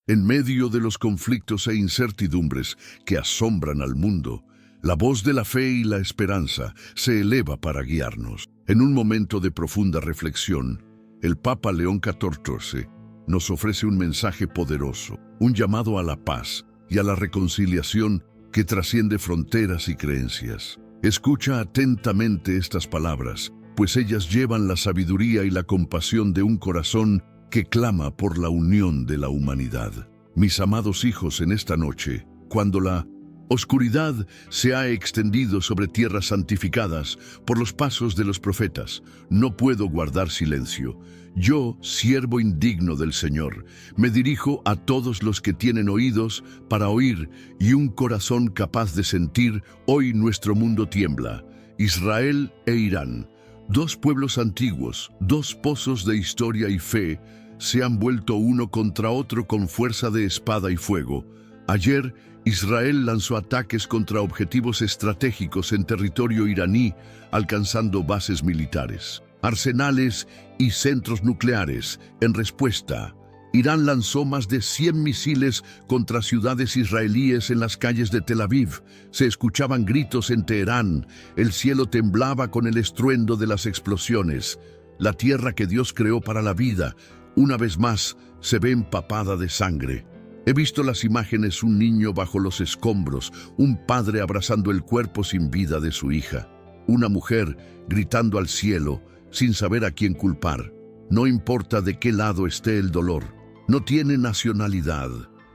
En medio de los conflictos e incertidumbres que asombran al mundo, la voz de la fe y la esperanza se eleva para guiarnos. En un momento de profunda reflexión, el Papa León XIV nos ofrece un mensaje poderoso, un llamado a la paz y a la reconciliación que trasciende fronteras y creencias. Escucha atentamente estas palabras, pues ellas llevan la sabiduría y la compasión de un corazón que clama por la unión de la humanidad. Mis amados hijos, en esta noche, cuando la oscuridad se ha extendido sobre tierras santificadas por los pasos de los profetas, no puedo guardar silencio. Yo, siervo indigno del Señor, me dirijo a todos los que tienen oídos para oír y un corazón capaz de sentir. Hoy nuestro mundo tiembla. Israel e Irán, dos pueblos antiguos, dos pozos de historia y fe, se han vuelto uno contra otro con fuerza de espada y fuego. Ayer, Israel lanzó ataques contra objetivos estratégicos en territorio iraní, alcanzando bases militares, arsenales y centros nucleares. En respuesta, Irán lanzó más de 100 misiles contra ciudades israelíes en las calles de Tel Aviv. Se escuchaban gritos en Teherán, el cielo temblaba con el estruendo de las explosiones. La tierra que Dios creó para la vida, una vez más, se ve empapada de sangre. He visto las imágenes: un niño bajo los escombros, un padre abrazando el cuerpo sin vida de su hija, una mujer gritando al cielo sin saber a quién culpar. No importa de qué lado esté el dolor, no tiene nacionalidad.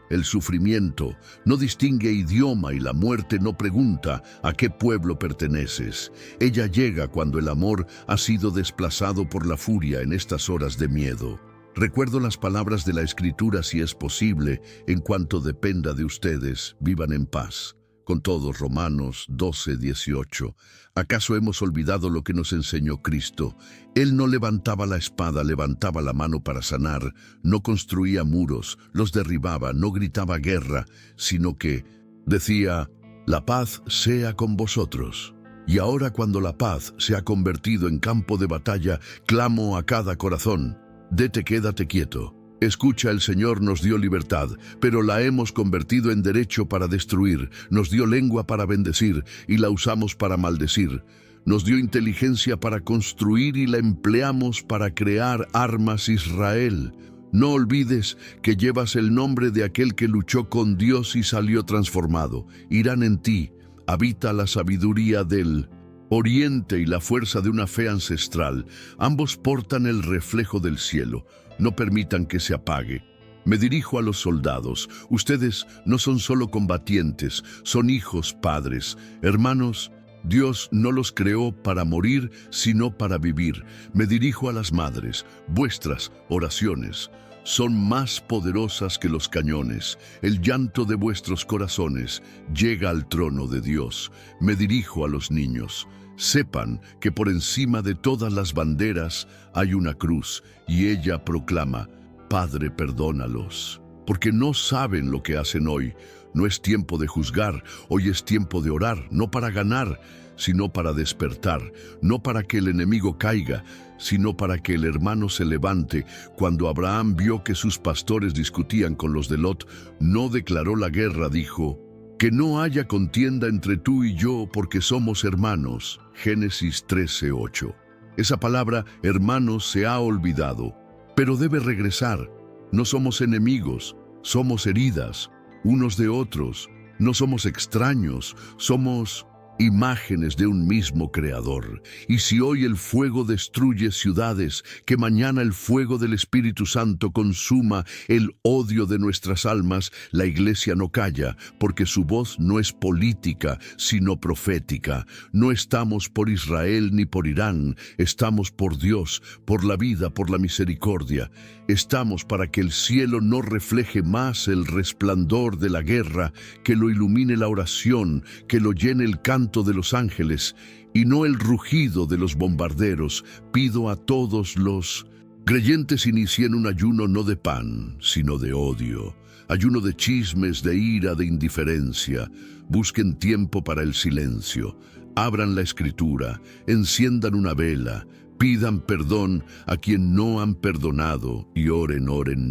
El sufrimiento no distingue idioma y la muerte no pregunta a qué pueblo perteneces. Ella llega cuando el amor ha sido desplazado por la furia en estas horas de miedo. Recuerdo las palabras de la Escritura: si es posible, en cuanto dependa de ustedes, vivan en paz. Con todos, Romanos 12:18. ¿Acaso hemos olvidado lo que nos enseñó Cristo? Él no levantaba la espada, levantaba la mano para sanar, no construía muros, los derribaba, no gritaba guerra, sino que decía: la paz sea con vosotros. Y ahora, cuando la paz se ha convertido en campo de batalla, clamo a cada corazón: quédate quieto. Escucha, el Señor nos dio libertad, pero la hemos convertido en derecho para destruir. Nos dio lengua para bendecir y la usamos para maldecir. Nos dio inteligencia para construir y la empleamos para crear armas. Israel, no olvides que llevas el nombre de aquel que luchó con Dios y salió transformado. Irán, en ti habita la sabiduría del Oriente y la fuerza de una fe ancestral. Ambos portan el reflejo del cielo. No permitan que se apague. Me dirijo a los soldados. Ustedes no son solo combatientes, son hijos, padres, hermanos. Dios no los creó para morir, sino para vivir. Me dirijo a las madres. Vuestras oraciones son más poderosas que los cañones. El llanto de vuestros corazones llega al trono de Dios. Me dirijo a los niños. Sepan que por encima de todas las banderas hay una cruz, y ella proclama: Padre, perdónalos, porque no saben lo que hacen hoy. No es tiempo de juzgar, hoy es tiempo de orar, no para ganar, sino para despertar, no para que el enemigo caiga, sino para que el hermano se levante. Cuando Abraham vio que sus pastores discutían con los de Lot, no declaró la guerra, dijo: que no haya contienda entre tú y yo, porque somos hermanos. Génesis 13:8. Esa palabra hermanos se ha olvidado, pero debe regresar. No somos enemigos, somos heridas unos de otros. No somos extraños, somos imágenes de un mismo Creador. Y si hoy el fuego destruye ciudades, que mañana el fuego del Espíritu Santo consuma el odio de nuestras almas. La Iglesia no calla, porque su voz no es política, sino profética. No estamos por Israel ni por Irán, estamos por Dios, por la vida, por la misericordia. Estamos para que el cielo no refleje más el resplandor de la guerra, que lo ilumine la oración, que lo llene el canto de los ángeles y no el rugido de los bombarderos. Pido a todos los creyentes inicien un ayuno no de pan, sino de odio, ayuno de chismes, de ira, de indiferencia. Busquen tiempo para el silencio, abran la Escritura, enciendan una vela, pidan perdón a quien no han perdonado y oren,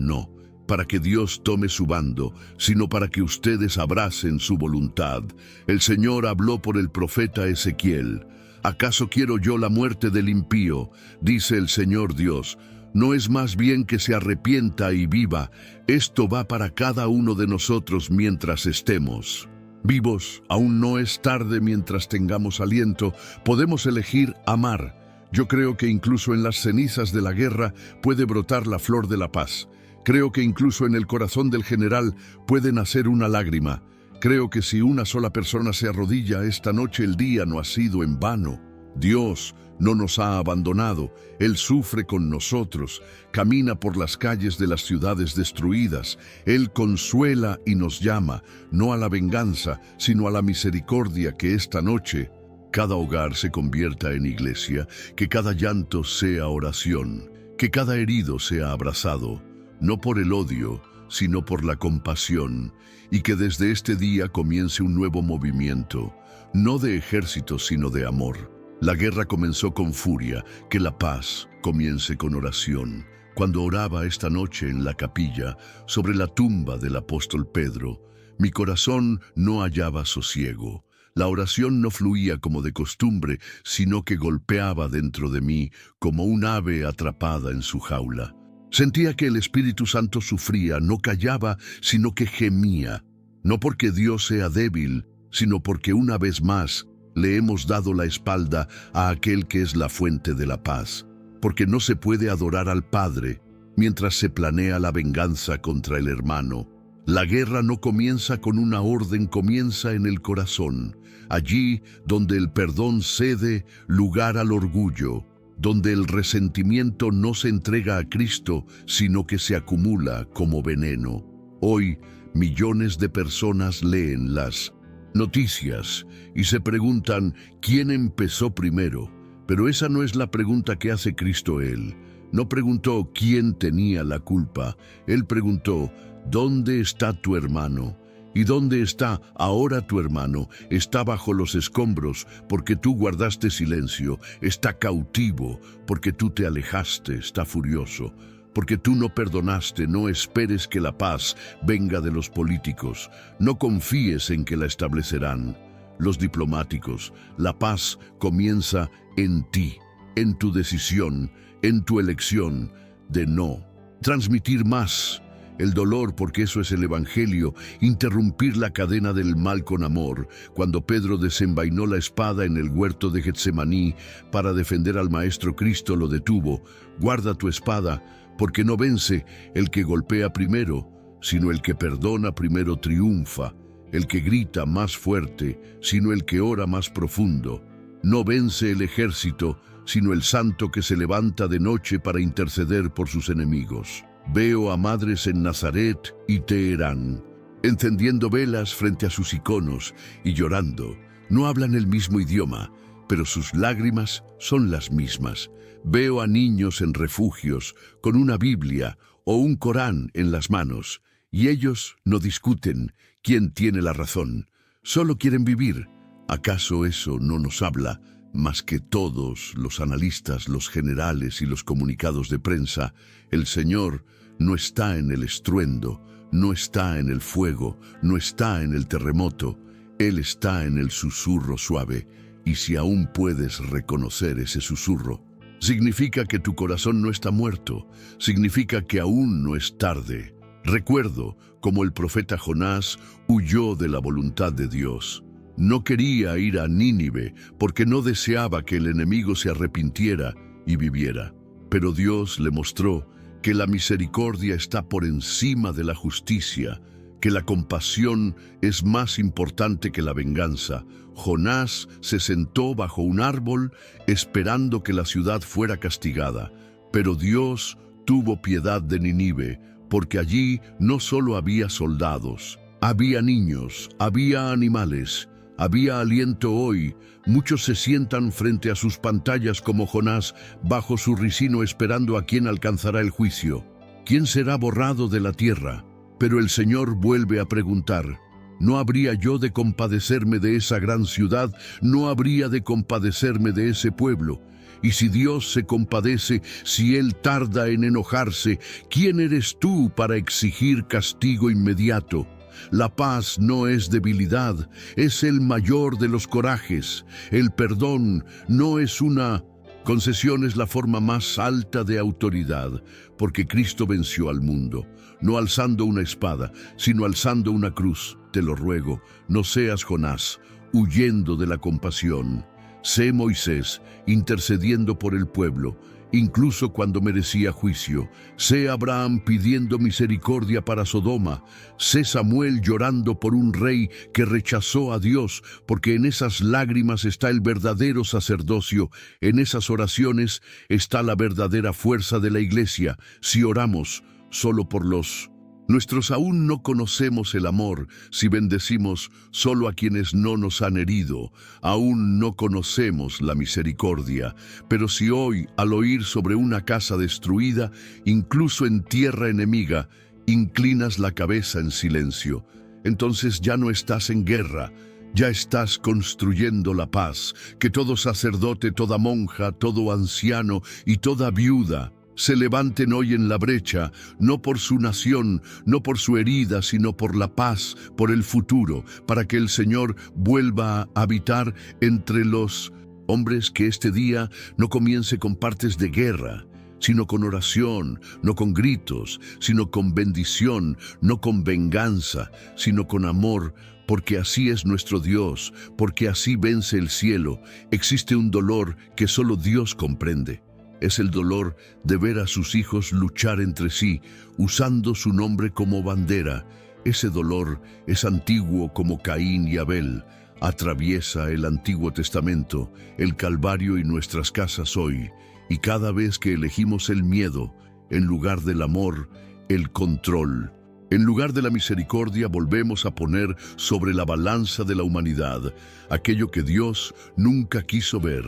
no. para que Dios tome su bando, sino para que ustedes abracen su voluntad. El Señor habló por el profeta Ezequiel. ¿Acaso quiero yo la muerte del impío? Dice el Señor Dios. ¿No es más bien que se arrepienta y viva? Esto va para cada uno de nosotros mientras estemos vivos. Aún no es tarde mientras tengamos aliento. Podemos elegir amar. Yo creo que incluso en las cenizas de la guerra puede brotar la flor de la paz. Creo que incluso en el corazón del general puede nacer una lágrima. Creo que si una sola persona se arrodilla esta noche, el día no ha sido en vano. Dios no nos ha abandonado. Él sufre con nosotros, camina por las calles de las ciudades destruidas. Él consuela y nos llama, no a la venganza, sino a la misericordia. Que esta noche cada hogar se convierta en iglesia, que cada llanto sea oración, que cada herido sea abrazado, no por el odio, sino por la compasión, y que desde este día comience un nuevo movimiento, no de ejército, sino de amor. La guerra comenzó con furia, que la paz comience con oración. Cuando oraba esta noche en la capilla, sobre la tumba del apóstol Pedro, mi corazón no hallaba sosiego. La oración no fluía como de costumbre, sino que golpeaba dentro de mí como un ave atrapada en su jaula. Sentía que el Espíritu Santo sufría, no callaba, sino que gemía. No porque Dios sea débil, sino porque una vez más le hemos dado la espalda a aquel que es la fuente de la paz. Porque no se puede adorar al Padre mientras se planea la venganza contra el hermano. La guerra no comienza con una orden, comienza en el corazón. Allí donde el perdón cede lugar al orgullo, donde el resentimiento no se entrega a Cristo, sino que se acumula como veneno. Hoy, millones de personas leen las noticias y se preguntan ¿quién empezó primero? Pero esa no es la pregunta que hace Cristo. Él no preguntó quién tenía la culpa. Él preguntó ¿dónde está tu hermano? ¿Y dónde está ahora tu hermano? Está bajo los escombros porque tú guardaste silencio. Está cautivo porque tú te alejaste. Está furioso porque tú no perdonaste. No esperes que la paz venga de los políticos. No confíes en que la establecerán los diplomáticos. La paz comienza en ti, en tu decisión, en tu elección de no transmitir más el dolor, porque eso es el Evangelio, interrumpir la cadena del mal con amor. Cuando Pedro desenvainó la espada en el huerto de Getsemaní para defender al Maestro, Cristo lo detuvo. Guarda tu espada, porque no vence el que golpea primero, sino el que perdona primero triunfa, el que grita más fuerte, sino el que ora más profundo. No vence el ejército, sino el santo que se levanta de noche para interceder por sus enemigos. Veo a madres en Nazaret y Teherán, encendiendo velas frente a sus iconos y llorando. No hablan el mismo idioma, pero sus lágrimas son las mismas. Veo a niños en refugios, con una Biblia o un Corán en las manos, y ellos no discuten quién tiene la razón, solo quieren vivir. ¿Acaso eso no nos habla más que todos los analistas, los generales y los comunicados de prensa? El Señor no está en el estruendo, no está en el fuego, no está en el terremoto. Él está en el susurro suave, y si aún puedes reconocer ese susurro, significa que tu corazón no está muerto, significa que aún no es tarde. Recuerdo cómo el profeta Jonás huyó de la voluntad de Dios. No quería ir a Nínive porque no deseaba que el enemigo se arrepintiera y viviera. Pero Dios le mostró que la misericordia está por encima de la justicia, que la compasión es más importante que la venganza. Jonás se sentó bajo un árbol esperando que la ciudad fuera castigada, pero Dios tuvo piedad de Nínive, porque allí no solo había soldados, había niños, había animales, había aliento. Hoy muchos se sientan frente a sus pantallas como Jonás, bajo su ricino esperando a quién alcanzará el juicio, quién será borrado de la tierra. Pero el Señor vuelve a preguntar: ¿no habría yo de compadecerme de esa gran ciudad? ¿No habría de compadecerme de ese pueblo? Y si Dios se compadece, si Él tarda en enojarse, ¿quién eres tú para exigir castigo inmediato? La paz no es debilidad, es el mayor de los corajes. El perdón no es una concesión, es la forma más alta de autoridad, porque Cristo venció al mundo, no alzando una espada, sino alzando una cruz. Te lo ruego, no seas Jonás, huyendo de la compasión. Sé Moisés, intercediendo por el pueblo, incluso cuando merecía juicio. Sé Abraham pidiendo misericordia para Sodoma. Sé Samuel llorando por un rey que rechazó a Dios, porque en esas lágrimas está el verdadero sacerdocio, en esas oraciones está la verdadera fuerza de la iglesia. Si oramos solo por los nuestros, aún no conocemos el amor. Si bendecimos solo a quienes no nos han herido, aún no conocemos la misericordia. Pero si hoy, al oír sobre una casa destruida, incluso en tierra enemiga, inclinas la cabeza en silencio, entonces ya no estás en guerra, ya estás construyendo la paz. Que todo sacerdote, toda monja, todo anciano y toda viuda se levanten hoy en la brecha, no por su nación, no por su herida, sino por la paz, por el futuro, para que el Señor vuelva a habitar entre los hombres. Que este día no comience con partes de guerra, sino con oración, no con gritos, sino con bendición, no con venganza, sino con amor, porque así es nuestro Dios, porque así vence el cielo. Existe un dolor que solo Dios comprende. Es el dolor de ver a sus hijos luchar entre sí, usando su nombre como bandera. Ese dolor es antiguo como Caín y Abel. Atraviesa el Antiguo Testamento, el Calvario y nuestras casas hoy. Y cada vez que elegimos el miedo, en lugar del amor, el control, en lugar de la misericordia, volvemos a poner sobre la balanza de la humanidad aquello que Dios nunca quiso ver: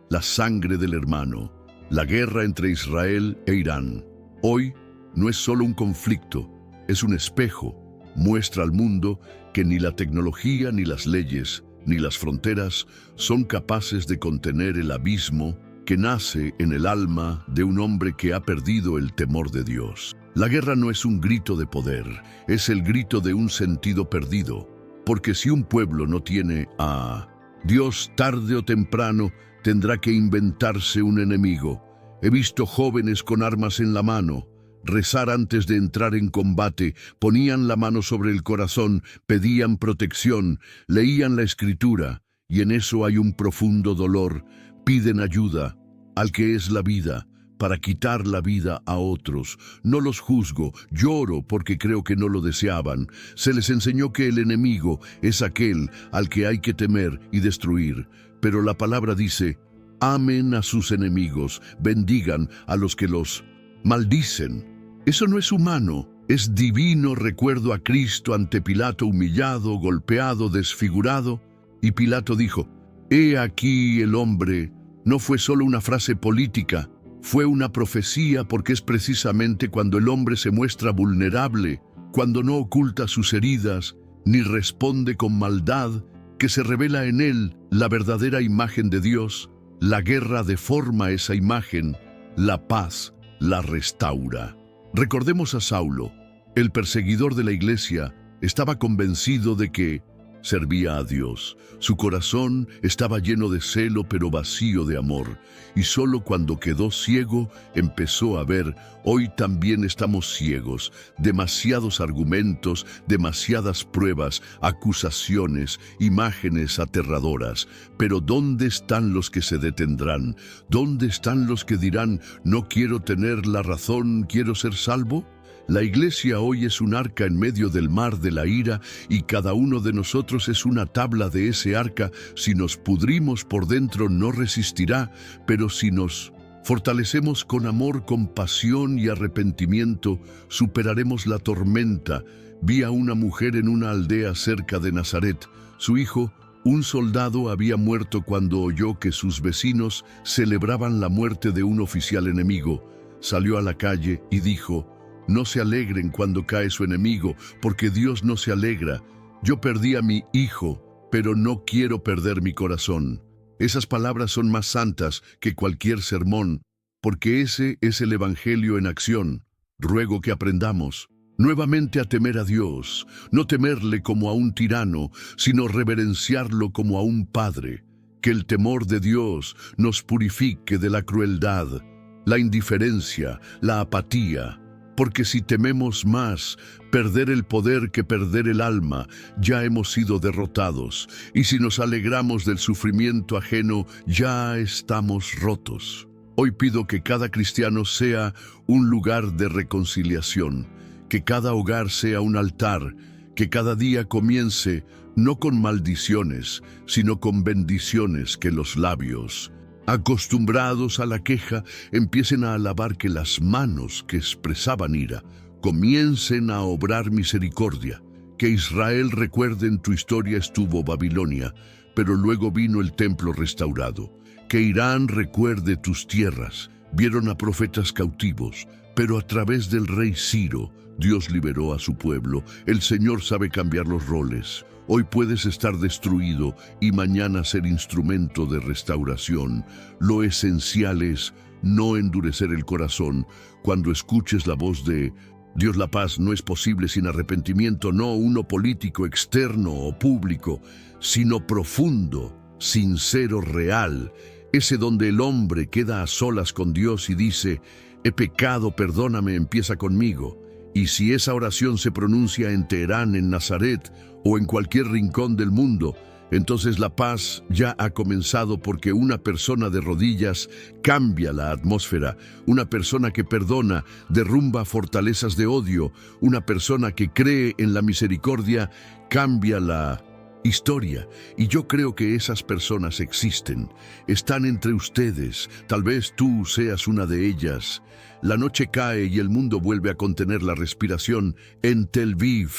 la sangre del hermano. La guerra entre Israel e Irán hoy no es solo un conflicto, es un espejo. Muestra al mundo que ni la tecnología, ni las leyes, ni las fronteras son capaces de contener el abismo que nace en el alma de un hombre que ha perdido el temor de Dios. La guerra no es un grito de poder, es el grito de un sentido perdido. Porque si un pueblo no tiene a Dios, tarde o temprano tendrá que inventarse un enemigo. He visto jóvenes con armas en la mano rezar antes de entrar en combate, ponían la mano sobre el corazón, pedían protección, leían la Escritura, y en eso hay un profundo dolor. Piden ayuda al que es la vida, para quitar la vida a otros. No los juzgo, lloro porque creo que no lo deseaban. Se les enseñó que el enemigo es aquel al que hay que temer y destruir. Pero la palabra dice: amen a sus enemigos, bendigan a los que los maldicen. Eso no es humano, es divino. Recuerdo a Cristo ante Pilato, humillado, golpeado, desfigurado, y Pilato dijo: he aquí el hombre. No fue solo una frase política, fue una profecía, porque es precisamente cuando el hombre se muestra vulnerable, cuando no oculta sus heridas, ni responde con maldad, que se revela en él la verdadera imagen de Dios. La guerra deforma esa imagen, la paz la restaura. Recordemos a Saulo, el perseguidor de la iglesia. Estaba convencido de que servía a Dios. Su corazón estaba lleno de celo, pero vacío de amor. Y solo cuando quedó ciego empezó a ver. Hoy también estamos ciegos. Demasiados argumentos, demasiadas pruebas, acusaciones, imágenes aterradoras. Pero ¿dónde están los que se detendrán? ¿Dónde están los que dirán: no quiero tener la razón, quiero ser salvo? La iglesia hoy es un arca en medio del mar de la ira, y cada uno de nosotros es una tabla de ese arca. Si nos pudrimos por dentro no resistirá, pero si nos fortalecemos con amor, compasión y arrepentimiento, superaremos la tormenta. Vi a una mujer en una aldea cerca de Nazaret. Su hijo, un soldado, había muerto cuando oyó que sus vecinos celebraban la muerte de un oficial enemigo. Salió a la calle y dijo: no se alegren cuando cae su enemigo, porque Dios no se alegra. Yo perdí a mi hijo, pero no quiero perder mi corazón. Esas palabras son más santas que cualquier sermón, porque ese es el Evangelio en acción. Ruego que aprendamos nuevamente a temer a Dios, no temerle como a un tirano, sino reverenciarlo como a un padre. Que el temor de Dios nos purifique de la crueldad, la indiferencia, la apatía, porque si tememos más perder el poder que perder el alma, ya hemos sido derrotados, y si nos alegramos del sufrimiento ajeno, ya estamos rotos. Hoy pido que cada cristiano sea un lugar de reconciliación, que cada hogar sea un altar, que cada día comience no con maldiciones, sino con bendiciones, que los labios, acostumbrados a la queja, empiecen a alabar, que las manos que expresaban ira comiencen a obrar misericordia. Que Israel recuerde: en tu historia estuvo Babilonia, pero luego vino el templo restaurado. Que Irán recuerde tus tierras. Vieron a profetas cautivos, pero a través del rey Ciro, Dios liberó a su pueblo. El Señor sabe cambiar los roles. Hoy puedes estar destruido y mañana ser instrumento de restauración. Lo esencial es no endurecer el corazón. Cuando escuches la voz de Dios, la paz no es posible sin arrepentimiento, no uno político, externo o público, sino profundo, sincero, real. Ese donde el hombre queda a solas con Dios y dice: he pecado, perdóname, empieza conmigo. Y si esa oración se pronuncia en Teherán, en Nazaret o en cualquier rincón del mundo, entonces la paz ya ha comenzado, porque una persona de rodillas cambia la atmósfera. Una persona que perdona derrumba fortalezas de odio. Una persona que cree en la misericordia cambia la historia. Y yo creo que esas personas existen. Están entre ustedes. Tal vez tú seas una de ellas. La noche cae y el mundo vuelve a contener la respiración. En Tel Aviv,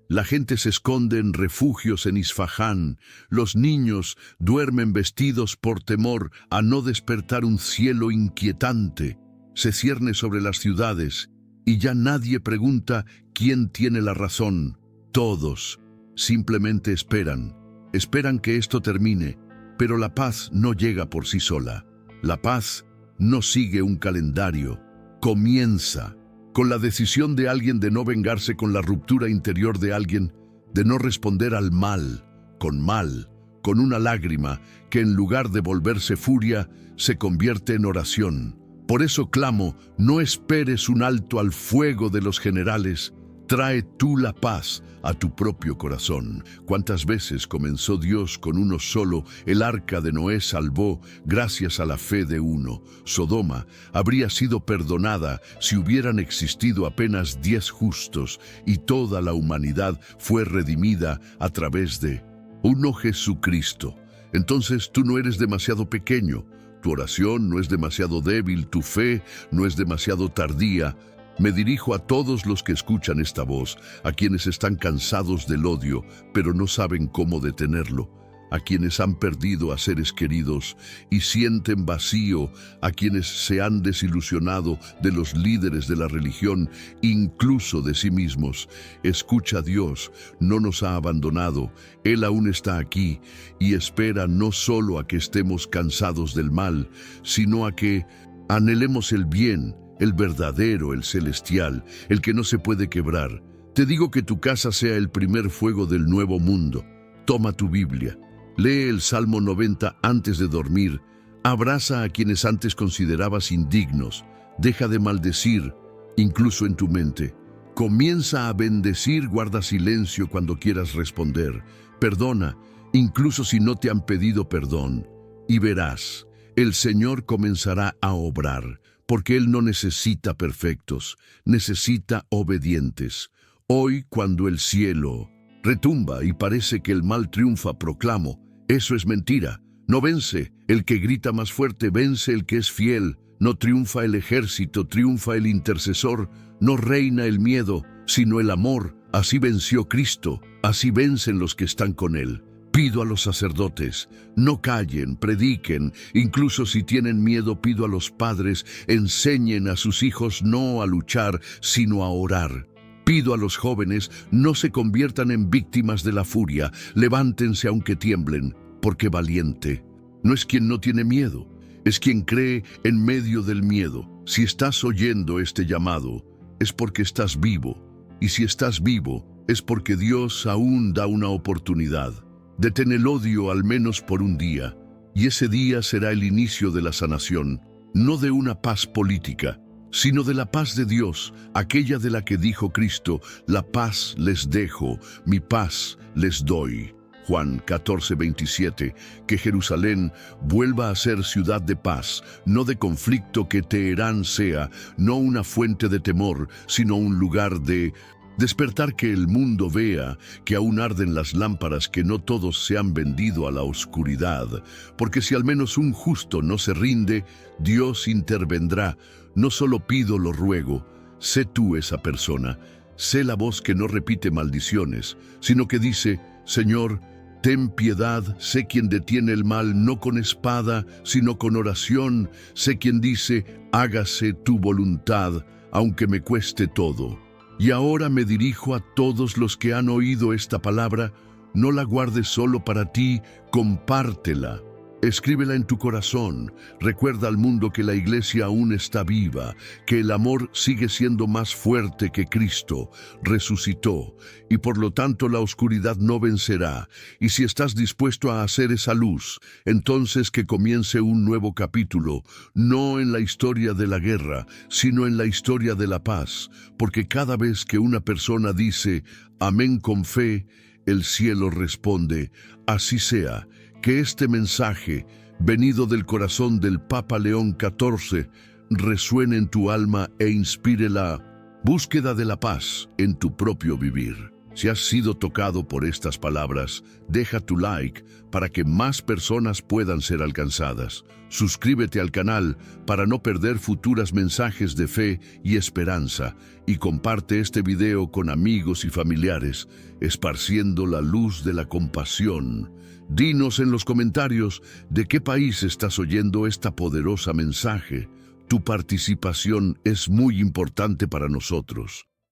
la gente se esconde en refugios en Isfahán. Los niños duermen vestidos por temor a no despertar. Un cielo inquietante se cierne sobre las ciudades y ya nadie pregunta quién tiene la razón. Todos simplemente esperan que esto termine, pero la paz no llega por sí sola. La paz no sigue un calendario. Comienza con la decisión de alguien de no vengarse, con la ruptura interior de alguien de no responder al mal, con una lágrima que en lugar de volverse furia, se convierte en oración. Por eso clamo: no esperes un alto al fuego de los generales. Trae tú la paz a tu propio corazón. ¿Cuántas veces comenzó Dios con uno solo? El arca de Noé salvó gracias a la fe de uno. Sodoma habría sido perdonada si hubieran existido apenas 10 justos, y toda la humanidad fue redimida a través de uno, Jesucristo. Entonces tú no eres demasiado pequeño, tu oración no es demasiado débil, tu fe no es demasiado tardía. Me dirijo a todos los que escuchan esta voz, a quienes están cansados del odio, pero no saben cómo detenerlo, a quienes han perdido a seres queridos y sienten vacío, a quienes se han desilusionado de los líderes de la religión, incluso de sí mismos. Escucha: Dios no nos ha abandonado, Él aún está aquí y espera no solo a que estemos cansados del mal, sino a que anhelemos el bien, el verdadero, el celestial, el que no se puede quebrar. Te digo que tu casa sea el primer fuego del nuevo mundo. Toma tu Biblia, lee el Salmo 90 antes de dormir, abraza a quienes antes considerabas indignos, deja de maldecir, incluso en tu mente. Comienza a bendecir, guarda silencio cuando quieras responder, perdona, incluso si no te han pedido perdón, y verás, el Señor comenzará a obrar. Porque Él no necesita perfectos, necesita obedientes. Hoy, cuando el cielo retumba y parece que el mal triunfa, proclamo: eso es mentira. No vence el que grita más fuerte, vence el que es fiel. No triunfa el ejército, triunfa el intercesor. No reina el miedo, sino el amor. Así venció Cristo, así vencen los que están con Él. Pido a los sacerdotes: no callen, prediquen, incluso si tienen miedo. Pido a los padres: enseñen a sus hijos no a luchar, sino a orar. Pido a los jóvenes: no se conviertan en víctimas de la furia, levántense aunque tiemblen, porque valiente No es quien no tiene miedo, es quien cree en medio del miedo. Si estás oyendo este llamado, es porque estás vivo. Y si estás vivo, es porque Dios aún da una oportunidad. Detén el odio al menos por un día, y ese día será el inicio de la sanación, no de una paz política, sino de la paz de Dios, aquella de la que dijo Cristo: la paz les dejo, mi paz les doy. Juan 14:27, que Jerusalén vuelva a ser ciudad de paz, no de conflicto, que Teherán sea no una fuente de temor, sino un lugar de despertar, que el mundo vea que aún arden las lámparas, que no todos se han vendido a la oscuridad, porque si al menos un justo no se rinde, Dios intervendrá. No solo pido, lo ruego, sé tú esa persona, sé la voz que no repite maldiciones, sino que dice: Señor, ten piedad. Sé quien detiene el mal no con espada, sino con oración. Sé quien dice: hágase tu voluntad, aunque me cueste todo. Y ahora me dirijo a todos los que han oído esta palabra: no la guardes solo para ti, compártela. Escríbela en tu corazón. Recuerda al mundo que la iglesia aún está viva, que el amor sigue siendo más fuerte, que Cristo resucitó, y por lo tanto la oscuridad no vencerá. Y si estás dispuesto a hacer esa luz, entonces que comience un nuevo capítulo, no en la historia de la guerra, sino en la historia de la paz, porque cada vez que una persona dice amén con fe, el cielo responde: así sea. Que este mensaje, venido del corazón del Papa León XIV, resuene en tu alma e inspire la búsqueda de la paz en tu propio vivir. Si has sido tocado por estas palabras, deja tu like para que más personas puedan ser alcanzadas. Suscríbete al canal para no perder futuros mensajes de fe y esperanza, y comparte este video con amigos y familiares, esparciendo la luz de la compasión. Dinos en los comentarios de qué país estás oyendo esta poderosa mensaje. Tu participación es muy importante para nosotros.